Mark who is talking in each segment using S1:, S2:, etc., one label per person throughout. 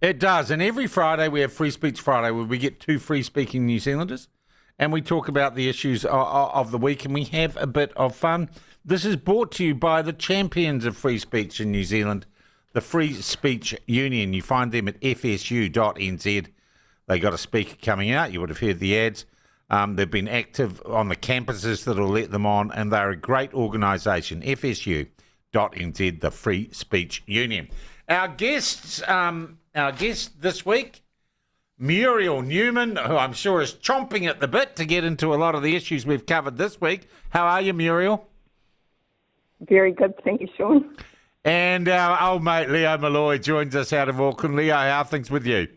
S1: It does. And every Friday we have Free Speech Friday where we get two free-speaking New Zealanders and we talk about the issues of the week and we have a bit of fun. This is brought to you by the champions of free speech in New Zealand, the Free Speech Union. You find them at fsu.nz. They got a speaker coming out. You would have heard the ads. They've been active on the campuses that will let them on, and they're a great organisation, fsu.nz, the Free Speech Union. Our guest this week, Muriel Newman, who I'm sure is chomping at the bit to get into a lot of the issues we've covered this week. How are you, Muriel?
S2: Very good, thank you, Sean.
S1: And our old mate Leo Molloy joins us out of Auckland. Leo, how are things with you?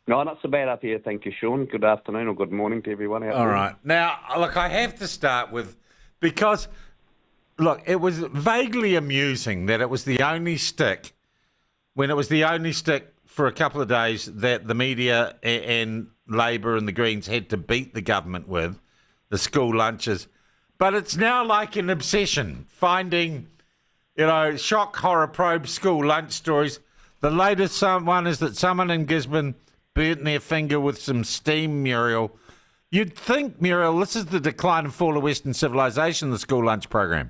S3: No, not so bad up here, thank you, Sean. Good afternoon or good morning to everyone out there.
S1: All right. Now, look, I have to start with, because, look, it was vaguely amusing that it was the only stick, when it was the only stick for a couple of days that the media and Labour and the Greens had to beat the government with, the school lunches. But it's now like an obsession, finding, shock, horror, probe school lunch stories. The latest one is that someone in Gisborne burnt their finger with some steam, Muriel. You'd think, Muriel, this is the decline and fall of Western civilization, the school lunch program.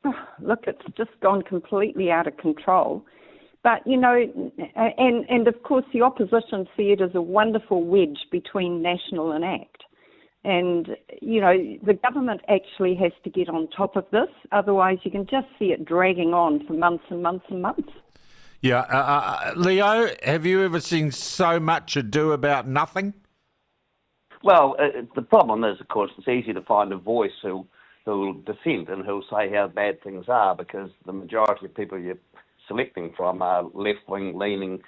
S2: Oh, look, it's just gone completely out of control. But, and of course the opposition see it as a wonderful wedge between National and ACT. And, the government actually has to get on top of this. Otherwise, you can just see it dragging on for months and months and months.
S1: Yeah. Leo, have you ever seen so much ado about nothing?
S3: Well, the problem is, of course, it's easy to find a voice who'll dissent and who'll say how bad things are, because the majority of people you're selecting from are left-wing leaning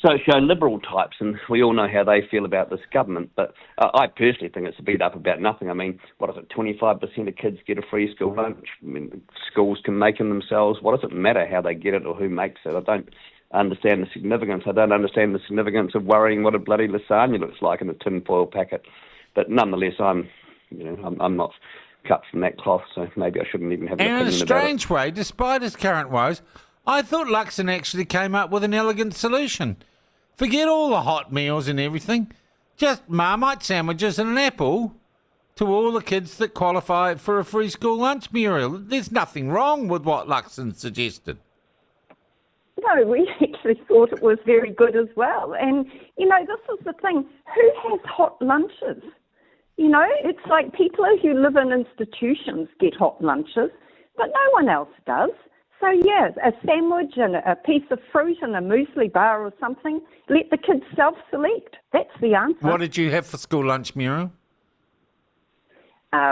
S3: socio-liberal types, and we all know how they feel about this government. But I personally think it's a beat up about nothing. I mean, what is it, 25% of kids get a free school lunch? I mean, schools can make them themselves. What does it matter how they get it or who makes it? I don't understand the significance. I don't understand the significance of worrying what a bloody lasagna looks like in a tinfoil packet. But nonetheless, I'm not cut from that cloth, so maybe I shouldn't even have an opinion about it.
S1: And in a strange way, despite his current woes, I thought Luxon actually came up with an elegant solution. Forget all the hot meals and everything. Just Marmite sandwiches and an apple to all the kids that qualify for a free school lunch, Muriel. There's nothing wrong with what Luxon suggested.
S2: No, we actually thought it was very good as well. And, this is the thing. Who has hot lunches? It's like people who live in institutions get hot lunches, but no one else does. So, yeah, a sandwich and a piece of fruit and a muesli bar or something. Let the kids self-select. That's the answer.
S1: What did you have for school lunch, Muriel?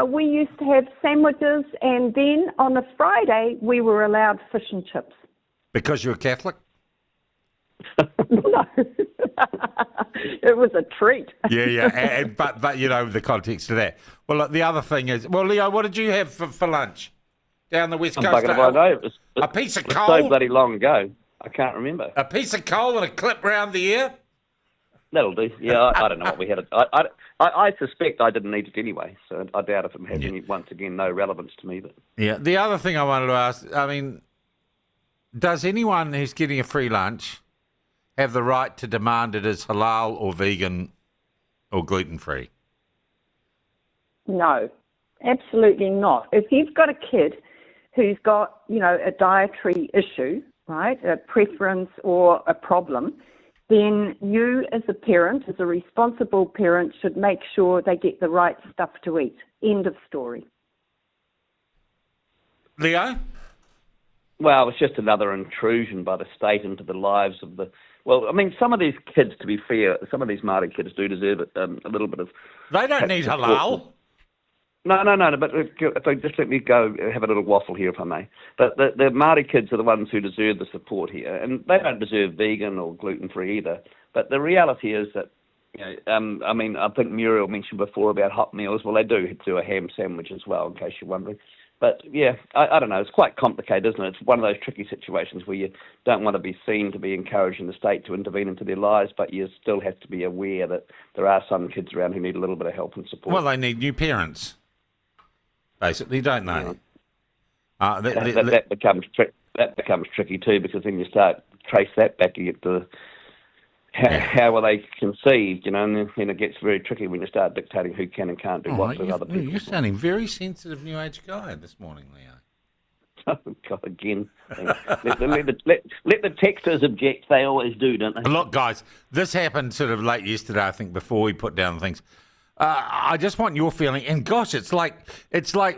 S2: We used to have sandwiches, and then on a Friday we were allowed fish and chips.
S1: Because you're a Catholic?
S2: No. It was a treat.
S1: Yeah. But the context of that. Well, look, the other thing is, Leo, what did you have for lunch down the West Coast? A piece of coal?
S3: So bloody long ago. I can't remember.
S1: A piece of coal and a clip round the ear?
S3: That'll do. Yeah, I don't know what we had. I suspect I didn't eat it anyway, so I doubt if it has any, once again, no relevance to me. But
S1: yeah, the other thing I wanted to ask, does anyone who's getting a free lunch have the right to demand it as halal or vegan or gluten-free?
S2: No, absolutely not. If you've got a kid who's got, a dietary issue, right, a preference or a problem, then you as a parent, as a responsible parent, should make sure they get the right stuff to eat. End of story.
S1: Leo?
S3: Well, it's just another intrusion by the state into the lives of the... Well, I mean, some of these kids, to be fair, some of these Māori kids do deserve a little bit of...
S1: They don't need halal.
S3: No, but if I just let me go have a little waffle here, if I may. But the Māori kids are the ones who deserve the support here, and they don't deserve vegan or gluten-free either. But the reality is that, I think Muriel mentioned before about hot meals. Well, they do a ham sandwich as well, in case you're wondering. But, yeah, I don't know. It's quite complicated, isn't it? It's one of those tricky situations where you don't want to be seen to be encouraging the state to intervene into their lives, but you still have to be aware that there are some kids around who need a little bit of help and support.
S1: Well, they need new parents, basically, don't they?
S3: Yeah. That becomes tricky too, because then you start trace that back to get to how were they conceived, and then it gets very tricky when you start dictating who can and can't do what with other people.
S1: You're sounding very sensitive New Age guy this morning, Leo.
S3: Oh, God, again. let the texters object. They always do, don't they?
S1: Look, guys, this happened sort of late yesterday, I think, before we put down things. I just want your feeling. And gosh, it's like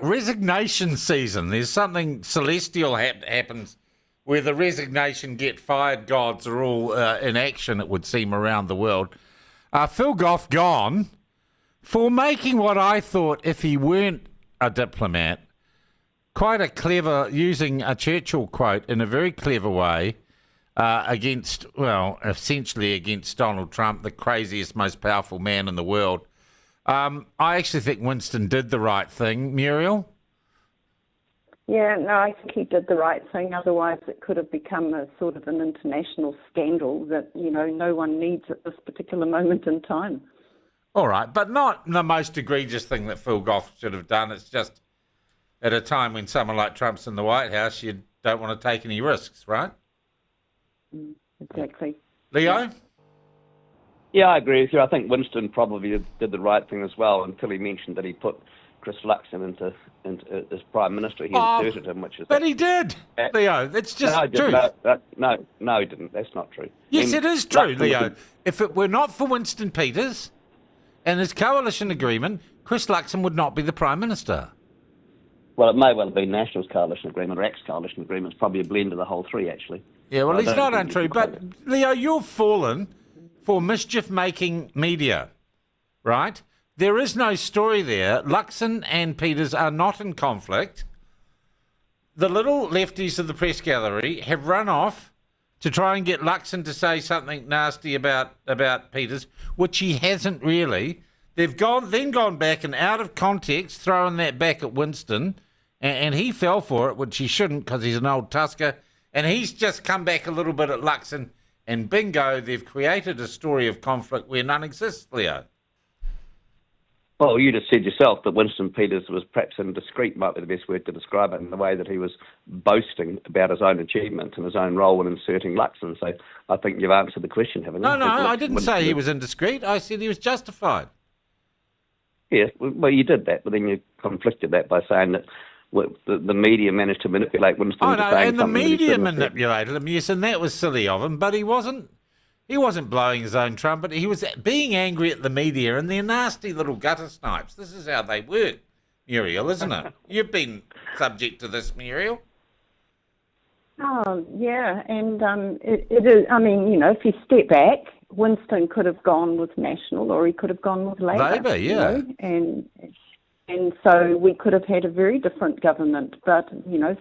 S1: resignation season. There's something celestial happens where the resignation, get fired gods are all in action, it would seem, around the world. Phil Goff gone for making what I thought, if he weren't a diplomat, quite a clever, using a Churchill quote in a very clever way essentially against Donald Trump, the craziest, most powerful man in the world. I actually think Winston did the right thing. Muriel?
S2: Yeah, no, I think he did the right thing. Otherwise, it could have become a sort of an international scandal that, no one needs at this particular moment in time.
S1: All right, but not the most egregious thing that Phil Goff should have done. It's just at a time when someone like Trump's in the White House, you don't want to take any risks, right?
S2: Exactly.
S1: Leo?
S3: Yeah, I agree with you. I think Winston probably did the right thing as well until he mentioned that he put Chris Luxon into as Prime Minister. He inserted him, which is...
S1: But he did, Leo. It's just true.
S3: No, he didn't. That's not true.
S1: Yes, it is true, Leo. If it were not for Winston Peters and his coalition agreement, Chris Luxon would not be the Prime Minister.
S3: Well, it may well have been Nationals coalition agreement or ex-coalition agreement. It's probably a blend of the whole three, actually.
S1: Yeah, well, it's not untrue. But, Leo, you've fallen for mischief-making media, right? There is no story there. Luxon and Peters are not in conflict. The little lefties of the press gallery have run off to try and get Luxon to say something nasty about Peters, which he hasn't really. They've gone back and out of context, throwing that back at Winston, and he fell for it, which he shouldn't because he's an old tusker. And he's just come back a little bit at Luxon, and bingo, they've created a story of conflict where none exists, Leo.
S3: Well, you just said yourself that Winston Peters was perhaps indiscreet, might be the best word to describe it, in the way that he was boasting about his own achievements and his own role in inserting Luxon. So I think you've answered the question, haven't you?
S1: No, I didn't say he was indiscreet. I said he was justified.
S3: Yes, well, you did that, but then you conflicted that by saying that the media managed to manipulate Winston into saying
S1: and the media manipulated him, yes, and that was silly of him, but he wasn't blowing his own trumpet. He was being angry at the media and their nasty little gutter snipes. This is how they work, Muriel, isn't it? You've been subject to this, Muriel.
S2: Oh, yeah, and it is, if you step back, Winston could have gone with National or he could have gone with Labour.
S1: Yeah.
S2: And so we could have had a very different government. But,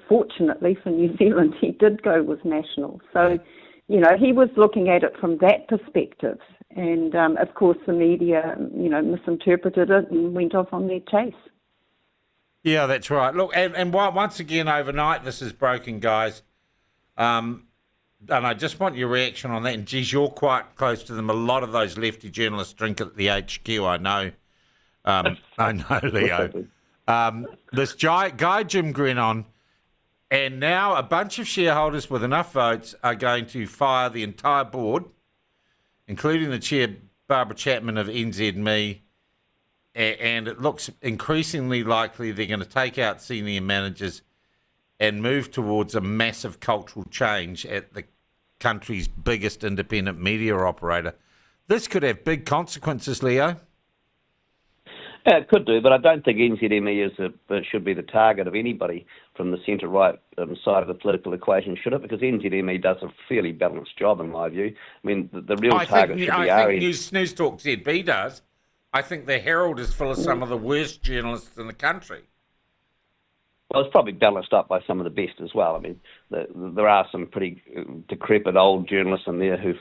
S2: fortunately for New Zealand, he did go with National. So, he was looking at it from that perspective. And, of course, the media, misinterpreted it and went off on their chase.
S1: Yeah, that's right. Look, and once again, overnight, this is broken, guys. And I just want your reaction on that. And, geez, you're quite close to them. A lot of those lefty journalists drink at the HQ, I know. I know, Leo. This guy, Jim Grenon, and now a bunch of shareholders with enough votes are going to fire the entire board, including the chair, Barbara Chapman of NZME, and it looks increasingly likely they're going to take out senior managers and move towards a massive cultural change at the country's biggest independent media operator. This could have big consequences, Leo.
S3: Yeah, it could do, but I don't think NZME should be the target of anybody from the centre-right side of the political equation, should it? Because NZME does a fairly balanced job, in my view. I mean, the real target should be
S1: I think News Talk ZB does. I think the Herald is full of some of the worst journalists in the country.
S3: Well, it's probably balanced up by some of the best as well. I mean, there are some pretty decrepit old journalists in there who've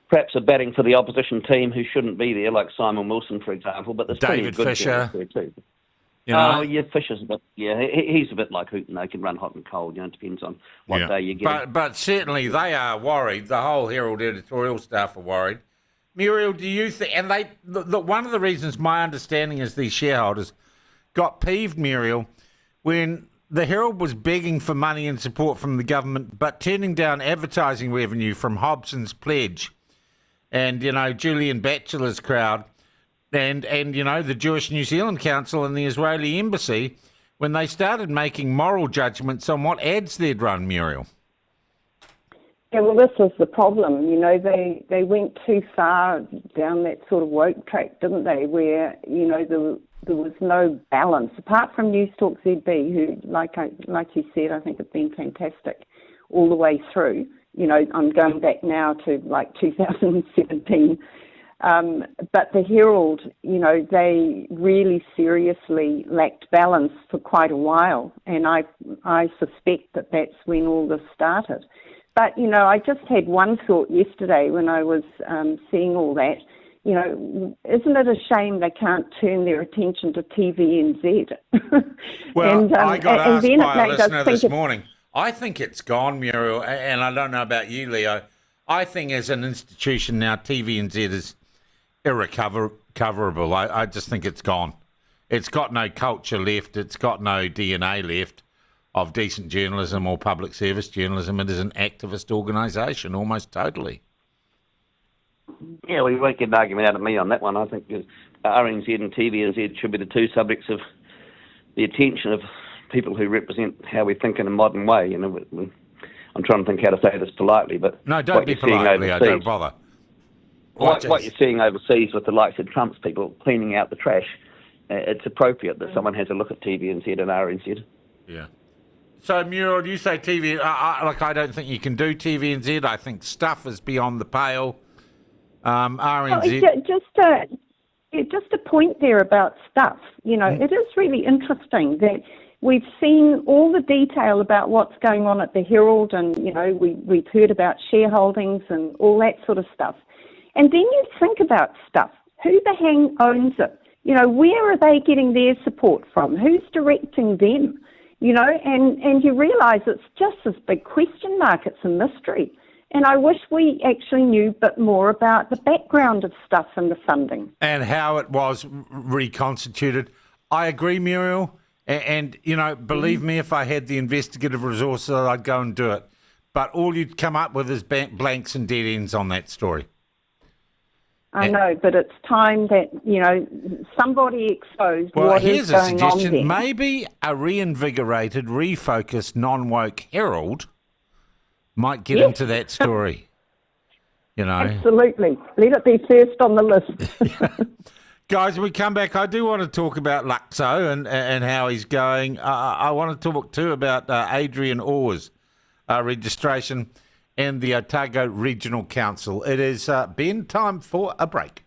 S3: perhaps are batting for the opposition team who shouldn't be there, like Simon Wilson, for example. But there's
S1: David
S3: plenty of good
S1: Fisher
S3: there too.
S1: Oh,
S3: yeah, Fisher's a bit. Yeah, he's a bit like Hooten. They can run hot and cold. It depends on what day you get.
S1: But certainly they are worried. The whole Herald editorial staff are worried. Muriel, do you think? And look, one of the reasons my understanding is these shareholders got peeved, Muriel, when the Herald was begging for money and support from the government, but turning down advertising revenue from Hobson's Pledge and, Julian Batchelor's crowd and the Jewish New Zealand Council and the Israeli Embassy when they started making moral judgments on what ads they'd run, Muriel.
S2: Yeah, well, this is the problem. They went too far down that sort of woke track, didn't they? Where there was no balance apart from News Talk ZB, who, like you said, I think have been fantastic all the way through. I'm going back now to like 2017. But the Herald, they really seriously lacked balance for quite a while, and I suspect that that's when all this started. But, I just had one thought yesterday when I was seeing all that. Isn't it a shame they can't turn their attention to TVNZ?
S1: Well, I got asked by a listener this morning. I think it's gone, Muriel, and I don't know about you, Leo. I think as an institution now, TVNZ is irrecoverable. I just think it's gone. It's got no culture left. It's got no DNA left of decent journalism or public service journalism. It is an activist organisation, almost totally.
S3: Yeah, well, you won't get an argument out of me on that one. I think RNZ and TVNZ should be the two subjects of the attention of people who represent how we think in a modern way. I'm trying to think how to say this politely, but
S1: no, don't be polite, Leo. Don't bother.
S3: What you're seeing overseas with the likes of Trump's people cleaning out the trash, it's appropriate that someone has a look at TVNZ and RNZ.
S1: Yeah. So, Muriel, you say TV. I don't think you can do TVNZ. I think stuff is beyond the pale. RNZ.
S2: Just a point there about stuff. It is really interesting that we've seen all the detail about what's going on at the Herald, and we've heard about shareholdings and all that sort of stuff. And then you think about stuff. Who the hang owns it? Where are they getting their support from? Who's directing them? And you realise it's just this big question mark. It's a mystery. And I wish we actually knew a bit more about the background of stuff and the funding.
S1: And how it was reconstituted. I agree, Muriel. And believe me, if I had the investigative resources, I'd go and do it. But all you'd come up with is blanks and dead ends on that story.
S2: I know, but it's time that, somebody exposed what is going on there. Well, here's a suggestion.
S1: Maybe a reinvigorated, refocused, non-woke Herald might get into that story.
S2: Absolutely. Let it be first on the list.
S1: Guys, when we come back, I do want to talk about Luxon and how he's going. I want to talk too about Adrian Orr's registration and the Otago Regional Council. It is, Ben, time for a break.